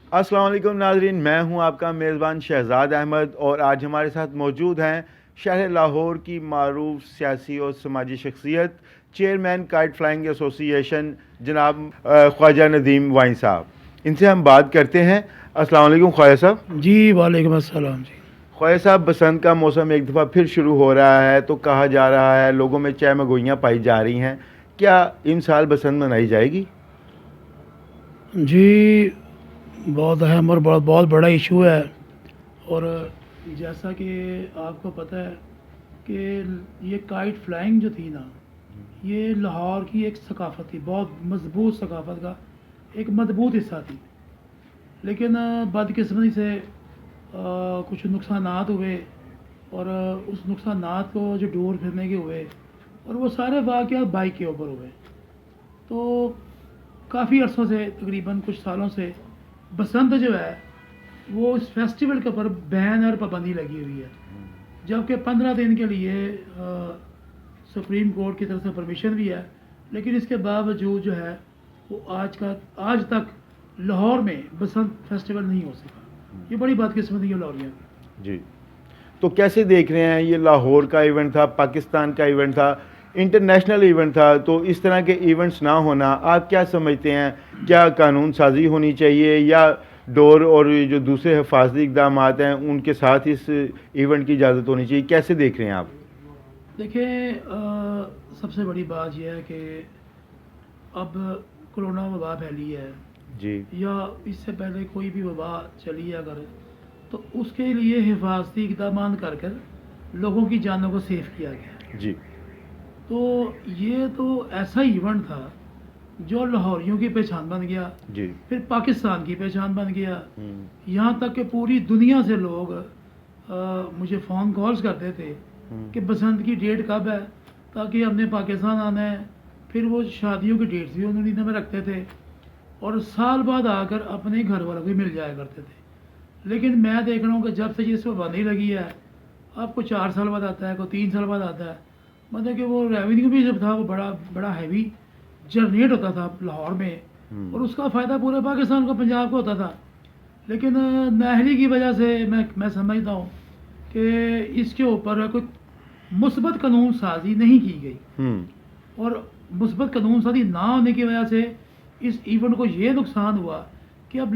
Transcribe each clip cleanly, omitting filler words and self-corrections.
अस्सलाम वालेकुम नाजरीन, मैं हूं आपका मेज़बान शहजाद अहमद और आज हमारे साथ मौजूद हैं शहर लाहौर की मारूफ सियासी और समाजी शख्सियत चेयरमैन काइट फ्लाइंग एसोसिएशन जनाब ख्वाजा नदीम वाइन साहब। इनसे हम बात करते हैं। अस्सलाम वालेकुम ख्वाजा साहब। जी वालेकुम अस्सलाम जी। ख्वाजा साहब, बसंत का मौसम एक दफ़ा फिर शुरू हो रहा है तो कहा जा रहा है लोगों में चहमगोइयाँ पाई जा रही हैं। क्या इन साल बसंत मनाई जाएगी? जी बहुत अहम और बहुत बहुत बड़ा इशू है। और जैसा कि आपको पता है कि ये काइट फ्लाइंग जो थी ना, ये लाहौर की एक सकाफ़त थी, बहुत मजबूत सकाफ़त का एक मजबूत हिस्सा थी। लेकिन बदकिस्मती से कुछ नुकसानात हुए और उस नुकसानात को जो डोर फिरने के हुए और वो सारे वाक़यात बाइक के ऊपर हुए। तो काफ़ी अरसों से, तकरीबन कुछ सालों से बसंत जो है वो इस फेस्टिवल के ऊपर बैन और पाबंदी लगी हुई है, जबकि 15 दिन के लिए सुप्रीम कोर्ट की तरफ से परमिशन भी है। लेकिन इसके बावजूद जो है वो आज तक लाहौर में बसंत फेस्टिवल नहीं हो सका। ये बड़ी बदकिस्मती है लाहौरिया की। जी, तो कैसे देख रहे हैं? ये लाहौर का इवेंट था, पाकिस्तान का इवेंट था, इंटरनेशनल इवेंट था, तो इस तरह के इवेंट्स ना होना आप क्या समझते हैं? क्या कानून साजी होनी चाहिए या डोर और ये जो दूसरे हिफाजती इकदाम हैं उनके साथ इस इवेंट की इजाज़त होनी चाहिए? कैसे देख रहे हैं आप? देखिए, सबसे बड़ी बात यह है कि अब कोरोना वबा फैली है, जी। या इससे पहले कोई भी वबा चली है अगर, तो उसके लिए हिफाजती इकदाम कर कर लोगों की जानों को सेव किया गया। जी। तो ये तो ऐसा इवेंट था जो लाहौरियों की पहचान बन गया, जी। फिर पाकिस्तान की पहचान बन गया। हम्म। यहाँ तक कि पूरी दुनिया से लोग मुझे फ़ोन कॉल्स करते थे कि बसंत की डेट कब है, ताकि हमने पाकिस्तान आना है। फिर वो शादियों की डेट्स भी उन्होंने में रखते थे और साल बाद आकर अपने घर वालों को मिल जाया करते थे। लेकिन मैं देख रहा हूँ कि जब से ये इसमें पाबंदी लगी है, आपको 4 साल बाद आता है, कोई 3 साल बाद आता है। मतलब कि वो रेवेन्यू भी जब था वो बड़ा बड़ा हैवी जनरेट होता था लाहौर में, और उसका फ़ायदा पूरे पाकिस्तान को, पंजाब को होता था। लेकिन नाअहली की वजह से मैं समझता हूँ कि इसके ऊपर कोई मुस्बत कानून साजी नहीं की गई, और मुस्बत कानून साजी ना होने की वजह से इस इवेंट को ये नुकसान हुआ कि अब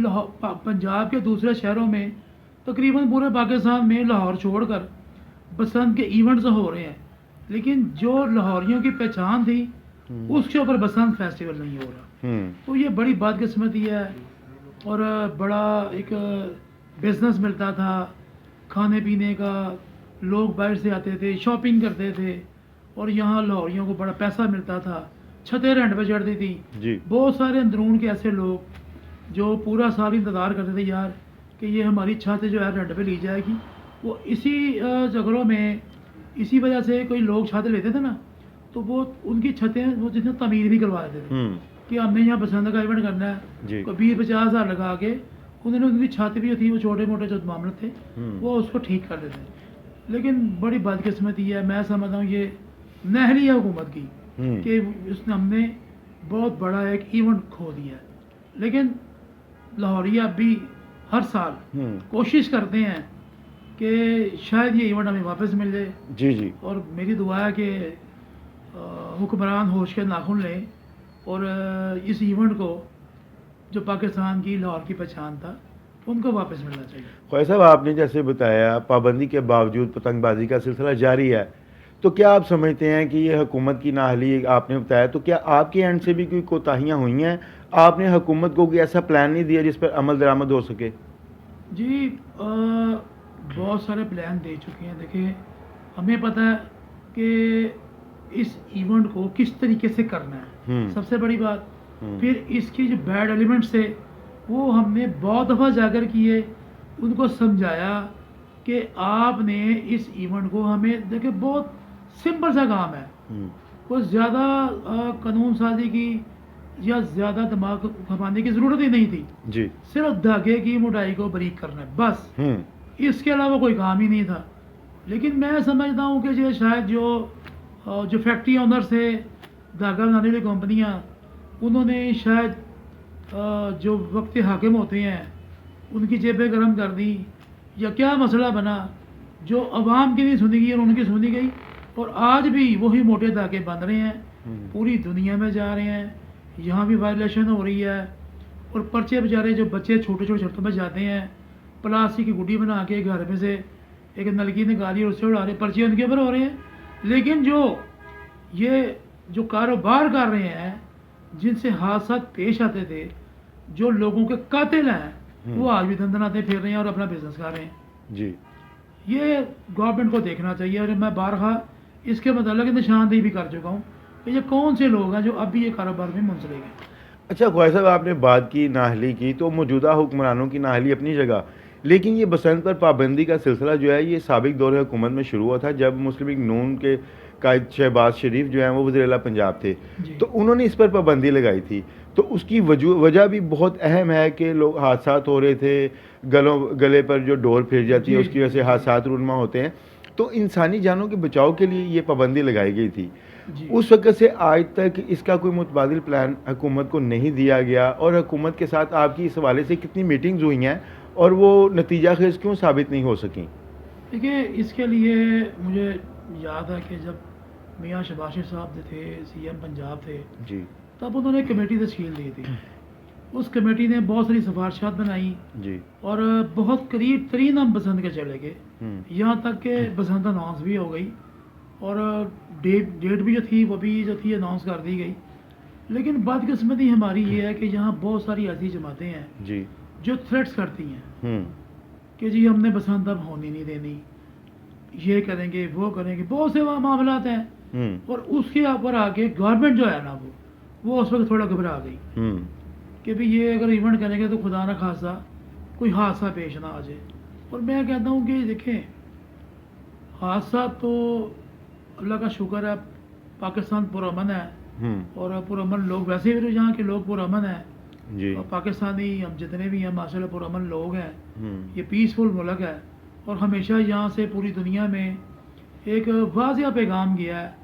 पंजाब के दूसरे शहरों में, तकरीबन पूरे पाकिस्तान में लाहौर छोड़कर बसंत के इवेंट्स हो रहे हैं, लेकिन जो लाहौरियों की पहचान थी उसके ऊपर बसंत फेस्टिवल नहीं हो रहा। तो ये बड़ी बदकिस्मती है। और बड़ा एक बिजनेस मिलता था खाने पीने का, लोग बाहर से आते थे, शॉपिंग करते थे, और यहाँ लाहौरियों को बड़ा पैसा मिलता था, छतें रेंट पे चढ़ती थी। जी। बहुत सारे अंदरून के ऐसे लोग जो पूरा साल इंतज़ार करते थे यार कि ये हमारी छत जो है रेंट पे ली जाएगी। वो इसी जगहों में, इसी वजह से कोई लोग छत लेते थे ना, तो वो उनकी छतें वो जितने तमीर भी करवा देते थे कि हमने यहाँ बसंत का इवेंट करना है, कोई 20-50 हज़ार लगा के उन्होंने, उनकी छत भी थी, वो छोटे मोटे जो मामले थे वो उसको ठीक कर देते। लेकिन बड़ी बदकिस्मती है, मैं समझता हूँ ये नाअहली है हुकूमत की कि उसने हमने बहुत बड़ा एक इवेंट खो दिया है। लेकिन लाहौरिया भी हर साल कोशिश करते हैं कि शायद ये इवेंट हमें वापस मिल जाए। जी। जी। और मेरी दुआ है कि हुक्मरान होश के नाखुन लें और इस इवेंट को, जो पाकिस्तान की लाहौर की पहचान था, उनको वापस मिलना चाहिए। ख्वाजा साहब, आपने जैसे बताया पाबंदी के बावजूद पतंगबाजी का सिलसिला जारी है, तो क्या आप समझते हैं कि ये हुकूमत की नाअहली आपने बताया, तो क्या आपके एंड से भी कोई कोताहियाँ हुई हैं? आपने हुकूमत को कोई ऐसा प्लान नहीं दिया जिस पर अमल दरामद हो सके? जी, बहुत सारे प्लान दे चुके हैं। देखिए, हमें पता है कि इस इवेंट को किस तरीके से करना है, सबसे बड़ी बात। फिर इसकी जो बैड एलिमेंट्स थे वो हमने बहुत दफ़ा जाकर किए, उनको समझाया कि आपने इस इवेंट को, हमें देखिए बहुत सिंपल सा काम है, कोई ज़्यादा कानून साजी की या ज़्यादा दिमाग खपाने की ज़रूरत ही नहीं थी। जी। सिर्फ धागे की मोटाई को बारीक करना है बस, इसके अलावा कोई काम ही नहीं था। लेकिन मैं समझता हूँ कि जो शायद जो फैक्ट्री ओनर से, धागा बनाने वाली कंपनियाँ, उन्होंने शायद जो वक्त हाकिम होते हैं उनकी जेबें गर्म कर दी, या क्या मसला बना जो अवाम की नहीं सुनी गई और उनकी सुनी गई, और आज भी वही मोटे धागे बन रहे हैं, पूरी दुनिया में जा रहे हैं, यहाँ भी वायलेशन हो रही है। और पर्चे बेचारे जो बच्चे छोटे छोटे शर्तों में जाते हैं, प्लास्टिक की गुड्डी बना के घर में से एक नलकी निकाली और उससे उड़ा रहे, पर्चे उनके ऊपर हो रहे हैं। लेकिन जो कारोबार कर रहे हैं, जिनसे हादसा पेश आते थे, जो लोगों के कातिल हैं, वो आज भी धंधनाते फिर रहे हैं और अपना बिजनेस कर रहे हैं। जी। ये गवर्नमेंट को देखना चाहिए, और मैं बारहा इसके मतलब निशानदेही भी कर चुका हूँ कि ये कौन से लोग हैं जो अभी ये कारोबार में मुंसलिक हैं। अच्छा ख्वाजा साहब, आपने बात की नाहली की, तो मौजूदा हुक्मरानों की नाहली अपनी जगह, लेकिन ये बसंत पर पाबंदी का सिलसिला जो है ये साबिक दौर हुकूमत में शुरू हुआ था, जब मुस्लिम लीग नून के कायद शहबाज शरीफ जो हैं वो वज़ीर आला पंजाब थे, जी। तो उन्होंने इस पर पाबंदी लगाई थी। तो उसकी वजह भी बहुत अहम है कि लोग हादसा हो रहे थे, गले पर जो डोर फिर जाती है जी, उसकी वजह से हादसा रूनमा होते हैं, तो इंसानी जानों के बचाव के लिए ये पाबंदी लगाई गई थी। जी। उस वक्त से आज तक इसका कोई मुतबादिल प्लान हुकूमत को नहीं दिया गया, और हुकूमत के साथ आपकी इस हवाले से कितनी मीटिंग्स हुई हैं और वो नतीजा खेज क्यों साबित नहीं हो सकी? देखिए, इसके लिए मुझे याद है कि जब मियाँ शहबाज शरीफ साहब जो थे सीएम पंजाब थे, जी। तब उन्होंने एक कमेटी तश्कील दी थी। उस कमेटी ने बहुत सारी सिफारिशात बनाई, जी। और बहुत करीब तरीन हम बसंत के चले गए, यहाँ तक कि हम्म। बसंत अनाउंस भी हो गई, और डेट भी जो थी वो भी जो थी अनाउंस कर दी गई। लेकिन बदकिस्मती हमारी ये है कि यहाँ बहुत सारी ऐसी जमातें हैं जी। जो थ्रेट्स करती हैं हम्म। कि जी हमने बसंत अब होने नहीं देनी, ये करेंगे वो करेंगे, बहुत से वहाँ मामलात हैं। और उसके ऊपर आके गवर्नमेंट जो है ना वो उस वक्त थोड़ा घबरा गई कि भाई ये अगर इवेंट करेंगे तो खुदा ना खासा कोई हादसा पेश ना आ जाए। और मैं कहता हूँ कि देखें, हादसा तो अल्लाह का शुक्र है, पाकिस्तान पुरअमन है, और पुरअमन लोग, वैसे भी यहाँ के लोग पुरअमन हैं, जी। और पाकिस्तानी हम जितने भी हैं माशाल्लाह पुरअमन लोग हैं। ये पीसफुल मुल्क है, और हमेशा यहाँ से पूरी दुनिया में एक वाज़िया पैगाम गया है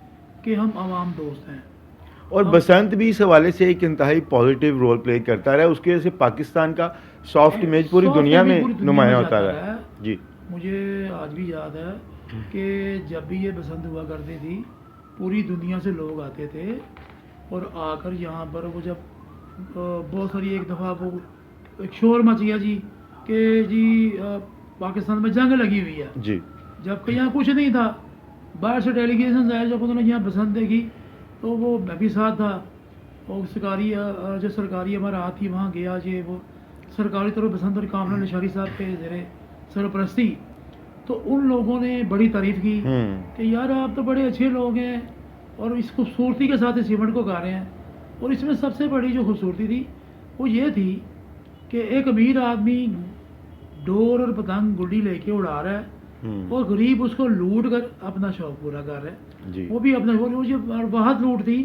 कि हम आवाम दोस्त हैं। और बसंत भी इस हवाले से एक इंतहाई पॉजिटिव रोल प्ले करता रहा है, उसकी वजह से पाकिस्तान का सॉफ्ट इमेज पूरी दुनिया में नुमाया होता रहा है। जी। मुझे आज भी याद है कि जब भी ये बसंत हुआ करती थी, पूरी दुनिया से लोग आते थे, और आकर यहाँ पर वो जब बहुत सारी, एक दफ़ा वो एक शोर मच गया जी कि जी पाकिस्तान में जंग लगी हुई है जी। जबकि यहाँ कुछ नहीं था। बाहर से डेलीगेशन आए, जब उन्होंने यहाँ बसंत देखी तो वो मैं भी साथ था, और सरकारी जो सरकारी हमारा हाथ थी वहाँ गया, जे वो सरकारी तरफ बसंत और कामरान निशारी साहब के ज़रिए सरपरस्ती, तो उन लोगों ने बड़ी तारीफ़ की कि यार आप तो बड़े अच्छे लोग हैं, और इस खूबसूरती के साथ इस इवेंट को गा रहे हैं। और इसमें सबसे बड़ी जो खूबसूरती थी वो ये थी कि एक अमीर आदमी डोर और पतंग गुड्डी लेके उड़ा रहा है, और गरीब उसको लूट कर अपना शौक पूरा कर रहा है जी। वो भी अपना, वो बहुत लूट थी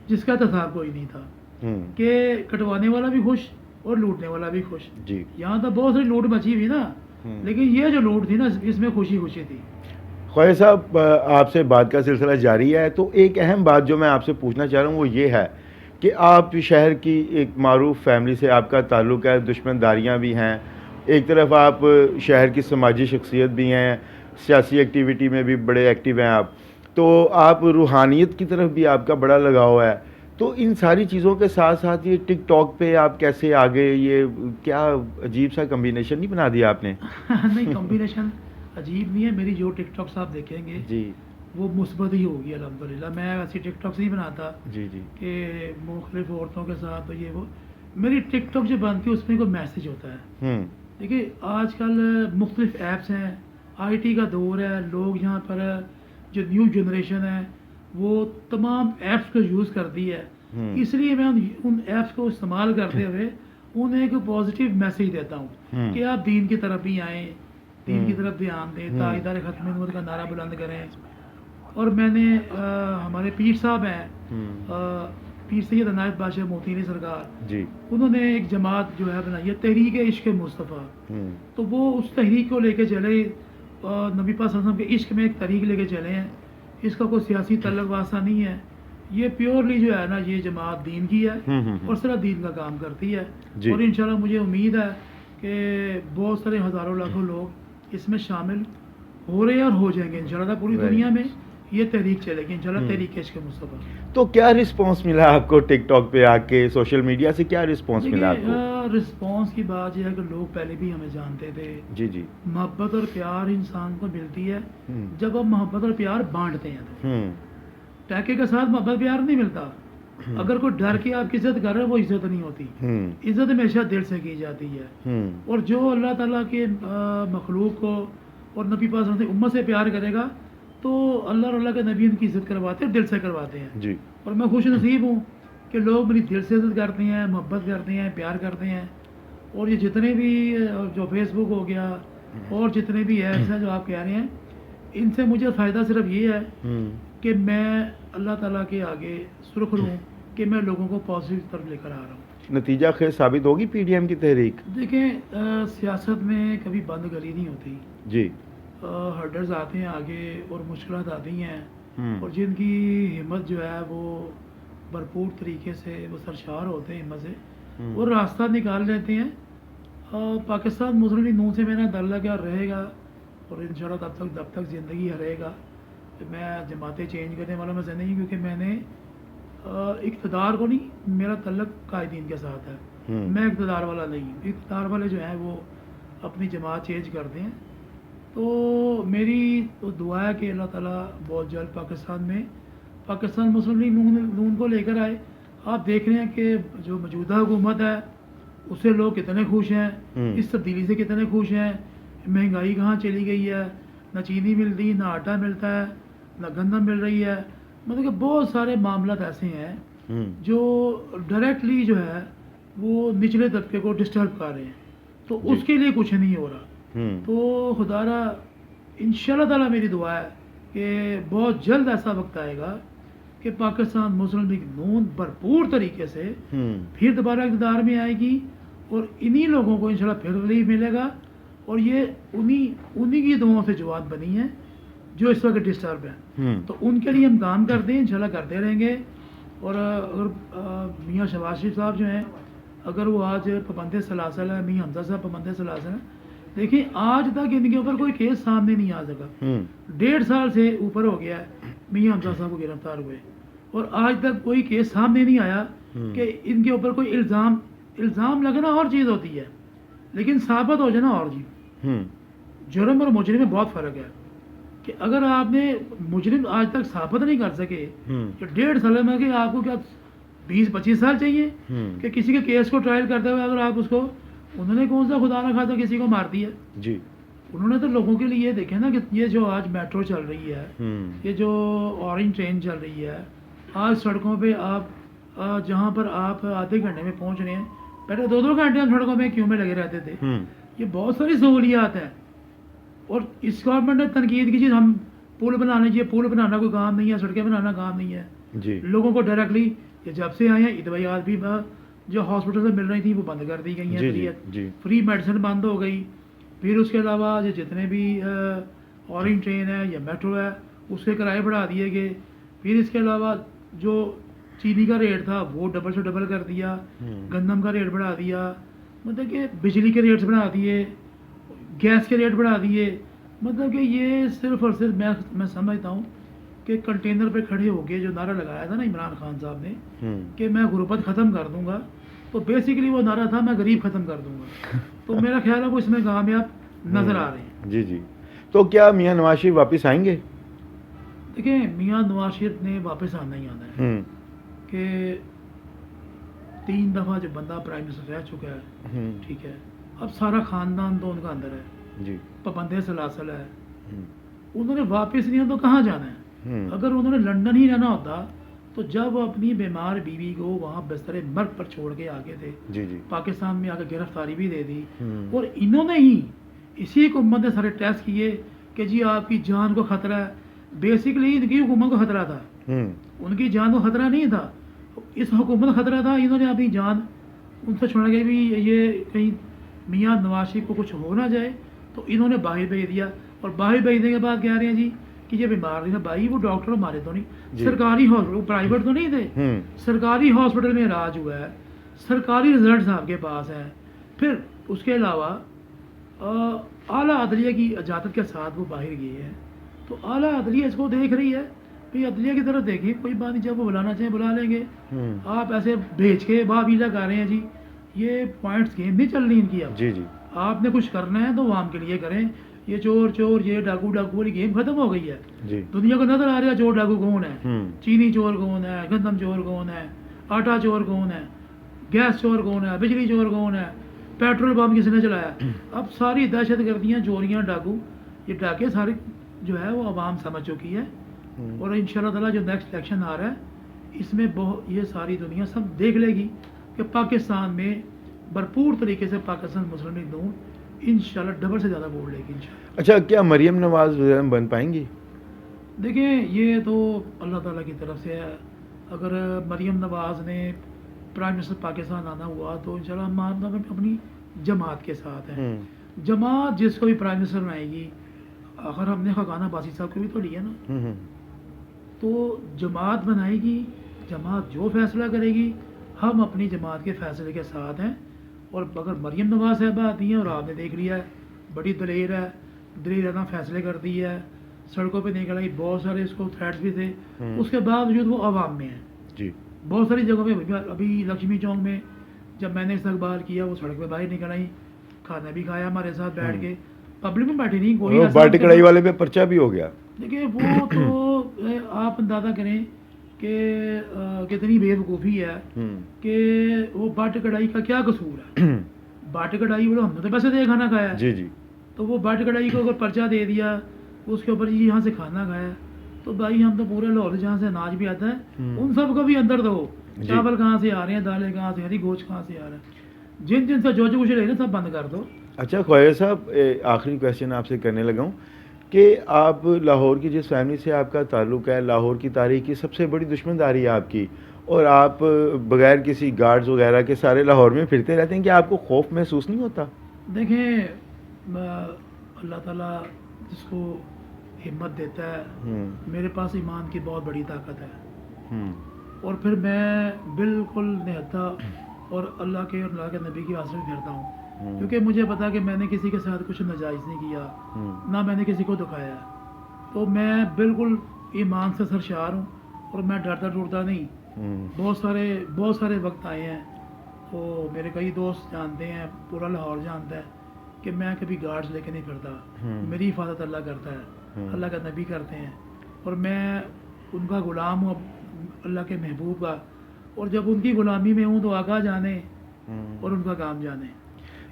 जिसका तसाब कोई नहीं था कि कटवाने वाला भी खुश और लूटने वाला भी खुश। जी। यहाँ तो बहुत सारी लूट मची हुई ना, लेकिन ये जो लूट थी ना, इसमें खुशी खुशी थी। ख्वाजा साहब, आपसे बात का सिलसिला जारी है, तो एक अहम बात जो मैं आपसे पूछना चाह रहा हूँ वो ये है कि आप शहर की एक मारूफ फैमिली से आपका ताल्लुक़ है, दुश्मनदारियाँ भी हैं, एक तरफ आप शहर की समाजी शख्सियत भी हैं, सियासी एक्टिविटी में भी बड़े एक्टिव हैं आप, तो आप रूहानियत की तरफ भी आपका बड़ा लगाव है, तो इन सारी चीज़ों के साथ साथ ये टिकटॉक पे आप कैसे आ गए? ये क्या अजीब सा कम्बिनेशन नहीं बना दिया आपने? नहीं, कॉम्बिनेशन अजीब नहीं है। मेरी जो टिकटॉक्स आप देखेंगे जी। वो मुस्बत ही होगी अल्हम्दुलिल्लाह। मैं वैसी टिकटॉक्स नहीं बनाता जी। जी। कि मुख्तलिफ औरतों के साथ तो ये वो। मेरी टिकटॉक जो बनती है उसमें कोई मैसेज होता है। देखिए, आजकल मुख्तलिफ ऐप्स हैं, आईटी का दौर है, लोग यहाँ पर जो न्यू जनरेशन है वो तमाम ऐप्स को यूज़ करती है, इसलिए मैं उन ऐप्स को इस्तेमाल करते हुए उन्हें एक पॉजिटिव मैसेज देता हूँ कि आप दीन की तरफ ही आएँ, दीन की तरफ ध्यान दें, ताइदार खत्म नबूवत का नारा बुलंद करें। और मैंने हमारे पीर साहब हैं, पीर सैयद अनायत बादशाह मोतीनी सरकार जी, उन्होंने एक जमात जो है बनाई है, तहरीक इश्क मुस्तफ़ा। तो वो उस तहरीक को लेके चले, नबी पाक सल्लल्लाहु अलैहि वसल्लम के इश्क में एक तहरीक लेके चले हैं। इसका कोई सियासी तल्लुक़ वास्ता नहीं है, ये प्योरली जो है ना, ये जमात दीन की है और सिर्फ दीन का काम करती है। और इंशाल्लाह मुझे उम्मीद है कि बहुत सारे हज़ारों लाखों लोग इसमें शामिल हो रहे हैं और हो जाएंगे इंशाल्लाह। पूरी Right. दुनिया में ये तहरीक चलेगी इंशाल्लाह, हम्म। तहरीक इश्क़ मुस्तफ़ा। तो क्या रिस्पांस मिला आपको टिकटॉक पे आके, सोशल मीडिया से क्या रिस्पांस मिला आपको? देखिए रिस्पॉन्स की बात यह है कि लोग पहले भी हमें जानते थे। जी जी। मोहब्बत और प्यार इंसान को मिलती है हम्म। जब आप मोहब्बत और प्यार बांटते हैं तो। हम्म। टैके के साथ मोहब्बत प्यार नहीं मिलता। अगर कोई डर के आपकी इज्जत कर रहा है वो इज्जत नहीं होती। इज्जत हमेशा दिल से की जाती है। और जो अल्लाह ताला के मखलूक को और नबी पाक से उम्मत से प्यार करेगा तो अल्लाह और अल्लाह के नबी उनकी इज्जत करवाते हैं, दिल से करवाते हैं जी। और मैं खुश नसीब हूँ कि लोग मेरी दिल से इज्जत करते हैं, मोहब्बत करते हैं, प्यार करते हैं। और ये जितने भी जो फेसबुक हो गया और जितने भी ऐप्स हैं जो आप कह रहे हैं, इनसे मुझे फ़ायदा सिर्फ ये है कि मैं अल्लाह ताला के आगे सुर्ख रहूँ कि मैं लोगों को पॉजिटिव तरफ लेकर आ रहा हूँ। नतीजा खैर साबित होगी पीडीएम की तहरीक? देखें सियासत में कभी बंद गली नहीं होती जी। हर्डर्स आते हैं आगे और मुश्किलात आती हैं हम्म। और जिनकी हिम्मत जो है वो भरपूर तरीके से वो सरशार होते हैं हिम्मत से, वो रास्ता निकाल लेते हैं। पाकिस्तान मुस्लिम लीग नून से मेरा दल लगा रहेगा और इंशाल्लाह तब तक ज़िंदगी रहेगा। मैं जमातें चेंज करने वाला मैं से नहीं, क्योंकि मैंने इक़्तिदार को नहीं, मेरा तल्लक कायदीन के साथ है। मैं इक़्तिदार वाला नहीं हूँ। इक़्तिदार वाले जो हैं वो अपनी जमात चेंज करते हैं। तो मेरी तो दुआ है कि अल्लाह ताला बहुत जल्द पाकिस्तान मुस्लिम लीग नून को लेकर आए। आप देख रहे हैं कि जो मौजूदा हुकूमत है उससे लोग कितने खुश हैं, इस तब्दीली से कितने खुश हैं। महंगाई कहाँ चली गई है, ना चीनी मिलती, ना आटा मिलता है, ना गंदम मिल रही है। मतलब कि बहुत सारे मामला ऐसे हैं जो डायरेक्टली जो है वो निचले तबके को डिस्टर्ब कर रहे हैं। तो उसके लिए कुछ नहीं हो रहा। तो खुदारा इंशाल्लाह ताला मेरी दुआ है कि बहुत जल्द ऐसा वक्त आएगा कि पाकिस्तान मुस्लिम लीग नून भरपूर तरीके से फिर दोबारा इक़्तिदार में आएगी और इन्हीं लोगों को इंशाल्लाह फिर रिलीफ मिलेगा। और ये उन्हीं की दुआओं से जवाब बनी है जो इस वक्त डिस्टर्ब है। तो उनके लिए हम काम करते हैं, इंशाल्लाह करते रहेंगे। और अगर मियाँ शहबाज शरीफ साहब जो हैं, अगर वो आज पाबंद सलासल है, मियाँ हमजा साहब पाबंद सलासल है, देखिए आज तक इनके ऊपर कोई केस सामने नहीं आ सका। 1.5 साल से ऊपर हो गया है मियाँ हमजा साहब को गिरफ्तार हुए और आज तक कोई केस सामने नहीं आया कि इनके ऊपर कोई इल्ज़ाम लगना और चीज़ होती है, लेकिन साबित हो जाना और चीज़। जुर्म और मुजरिम में बहुत फ़र्क है कि अगर आपने मुजरिम आज तक साबित नहीं कर सके तो 1.5 साल में कि आपको क्या 20-25 साल चाहिए कि किसी के केस को ट्रायल करते हुए अगर आप उसको, उन्होंने कौन सा खुदा ना खासा किसी को मार दिया जी। उन्होंने तो लोगों के लिए देखे ना कि ये जो आज मेट्रो चल रही है, ये जो ऑरेंज ट्रेन चल रही है, आज सड़कों पे आप जहाँ पर आप आधे घंटे में पहुँच रहे हैं, पहले 2-2 घंटे हम सड़कों में क्यों में लगे रहते थे। ये बहुत सारी सहूलियात हैं और इस गवर्नमेंट ने तनकीद की चीज़, हम पुल बनाने चाहिए, पुल बनाना कोई काम नहीं है, सड़कें बनाना काम नहीं है जी। लोगों को डायरेक्टली ये जब से आए हैं दवाइयात भी जो हॉस्पिटल से मिल रही थी वो बंद कर दी गई हैं। फ्री मेडिसिन बंद हो गई। फिर उसके अलावा ये जितने भी ऑरेंज ट्रेन है या मेट्रो है उसके किराए बढ़ा दिए गए। फिर इसके अलावा जो चीनी का रेट था वो डबल से डबल कर दिया, गंदम का रेट बढ़ा दिया, मतलब कि बिजली के रेट्स बढ़ा दिए, गैस के रेट बढ़ा दिए। मतलब कि ये सिर्फ और सिर्फ मैं समझता हूँ कि कंटेनर पे खड़े होके जो नारा लगाया था ना इमरान खान साहब ने कि मैं गुर्बत ख़त्म कर दूंगा, तो बेसिकली वो नारा था मैं गरीब ख़त्म कर दूंगा। तो मेरा ख्याल है वो इसमें कामयाब नज़र आ रहे हैं। जी जी। तो क्या मियाँ नवाज शरीफ वापस आएंगे? देखिए मियाँ नवाज शरीफ ने वापस आना ही आना है कि 3 दफ़ा जो बंदा प्राइम मिनिस्टर रह चुका है, ठीक है, अब सारा ख़ानदान तो उनका अंदर है जी, पाबंद सलासल है, उन्होंने वापस नहीं तो कहाँ जाना है। अगर उन्होंने लंदन ही रहना होता तो जब अपनी बीमार बीवी को वहाँ बिस्तर मर्ग पर छोड़ के आगे थे जी जी, पाकिस्तान में आकर गिरफ्तारी भी दे दी और इन्होंने ही इसी हुकूमत ने सारे टेस्ट किए कि जी आपकी जान को खतरा है। बेसिकली इनकी हुकूमत को खतरा था, उनकी जान को खतरा नहीं था, इस हुकूमत को खतरा था। इन्होंने अपनी जान उनसे छोड़ के भी ये कहीं मियाँ नवाज शरीफ को कुछ हो ना जाए तो इन्होंने बाहर भेज दिया। और बाहर भेजने के बाद कह रहे हैं जी कि ये बीमार नहीं था भाई, वो डॉक्टर हमारे तो नहीं, सरकारी हॉस्पिटल, प्राइवेट तो नहीं थे, सरकारी हॉस्पिटल में इलाज हुआ है, सरकारी रिजल्ट आपके पास है। फिर उसके अलावा आला अदलिया की इजाज़त के साथ वो बाहर गए हैं, तो आला अदलिया इसको देख रही है, भाई अदलिया की तरफ देखिए, कोई बात नहीं, जब वो बुलाना चाहें बुला लेंगे। आप ऐसे भेज के बावीला कर रहे हैं जी, ये पॉइंट्स गेम नहीं चल रही इनकी अब। जी जी आपने कुछ करना है तो आवाम के लिए करें, ये चोर चोर ये डाकू डाकू वाली गेम खत्म हो गई है। जी दुनिया को नजर आ रहा है चोर डाकू कौन है, हम्म चीनी चोर कौन है, गंदम चोर कौन है, आटा चोर कौन है, गैस चोर कौन है, बिजली चोर कौन है, पेट्रोल पंप किसने चलाया। अब सारी दहशत गर्दियाँ चोरियाँ डाकू ये डाके सारे जो है वो आवाम समझ चुकी है। और इंशाल्लाह ताला जो नेक्स्ट इलेक्शन आ रहा है इसमें बहुत ये सारी दुनिया सब देख लेगी कि पाकिस्तान में भरपूर तरीके से पाकिस्तान मुस्लिम लीग नून इंशाल्लाह डबल से ज़्यादा वोट लेगी इंशाल्लाह। अच्छा, क्या मरियम नवाज वज़ीर आज़म बन पाएंगी? देखिए ये तो अल्लाह ताला की तरफ से है, अगर मरियम नवाज़ ने प्राइम मिनिस्टर पाकिस्तान आना हुआ तो इंशाल्लाह हम अपनी जमात के साथ हैं। जमात जिसको भी प्राइम मिनिस्टर बनाएगी, अगर हमने खकाना बासी साहब को भी तो लिया ना, तो जमात बनाएगी, जमात जो फैसला करेगी हम अपनी जमात के फैसले के साथ हैं। और अगर मरियम नवाज साहबा आती हैं और आपने देख लिया है बड़ी दलेर है, दलेर ना फैसले करती है, सड़कों पे निकल आई, बहुत सारे इसको थ्रेट्स भी थे, उसके बावजूद वो आवाम में है जी बहुत सारी जगहों पे। अभी लक्ष्मी चौक में जब मैंने इस्तकबाल किया वो सड़क पे बाहर निकल आई, खाना भी खाया हमारे साथ बैठ के, पब्लिक में बैठी नहीं कोई। बाटी कढ़ाई वाले पे पर्चा भी हो गया। देखिए वो तो आप अंदाज़ा करें कि कितनी बेवकूफ़ी है कि वो बाट कढ़ाई का क्या कसूर है। बाट कढ़ाई बोलो हमने तो पैसे दे खाना खाया है। जी जी तो वो बाट कढ़ाई को अगर पर्चा दे दिया उसके ऊपर जी यहाँ से खाना खाया, तो भाई हम तो पूरे लाहौर जहाँ से अनाज भी आता है उन सब को भी अंदर दो। चावल कहाँ से आ रहे हैं, दालें कहाँ से आ रही, गोश्त कहाँ से आ रहा है, जिन जिन से जो कुछ ले रहे हैं सब बंद कर दो। अच्छा ख्वाजा साहब, आखिरी क्वेश्चन आपसे करने लगा हूँ कि आप लाहौर की जिस फैमिली से आपका ताल्लुक़ है, लाहौर की तारीख की सबसे बड़ी दुश्मनदारी है आपकी, और आप बगैर किसी गार्ड्स वगैरह के सारे लाहौर में फिरते रहते हैं, कि आपको खौफ महसूस नहीं होता? देखें अल्लाह ताला जिसको हिम्मत देता है, मेरे पास ईमान की बहुत बड़ी ताकत है, और फिर मैं बिल्कुल निहत्था और अल्लाह के नबी की आस में फिरता हूँ, क्योंकि मुझे पता कि मैंने किसी के साथ कुछ नाजायज़ नहीं किया, ना मैंने किसी को दुखाया, तो मैं बिल्कुल ईमान से सरशार हूँ और मैं डरता डरता नहीं। बहुत सारे वक्त आए हैं, तो मेरे कई दोस्त जानते हैं, पूरा लाहौर जानता है कि मैं कभी गार्ड्स लेके नहीं फिरता, मेरी हिफाजत अल्लाह करता है, अल्लाह का नबी करते हैं, और मैं उनका ग़ुलाम हूँ, अल्लाह के महबूब का, और जब उनकी ग़ुलामी में हूँ तो आका जाने और उनका काम जाने,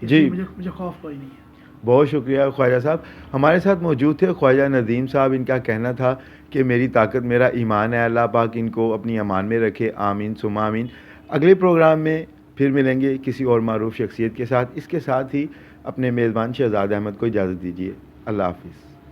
जी मुझे खौफ कोई नहीं है। बहुत शुक्रिया ख्वाजा साहब, हमारे साथ मौजूद थे ख्वाजा नदीम साहब। इनका कहना था कि मेरी ताकत मेरा ईमान है, अल्लाह पाक इनको अपनी अमान में रखे, आमीन सुमा आमीन। अगले प्रोग्राम में फिर मिलेंगे किसी और मारूफ शख्सियत के साथ। इसके साथ ही अपने मेज़बान शहजाद अहमद को इजाज़त दीजिए। अल्लाह हाफ़िज़।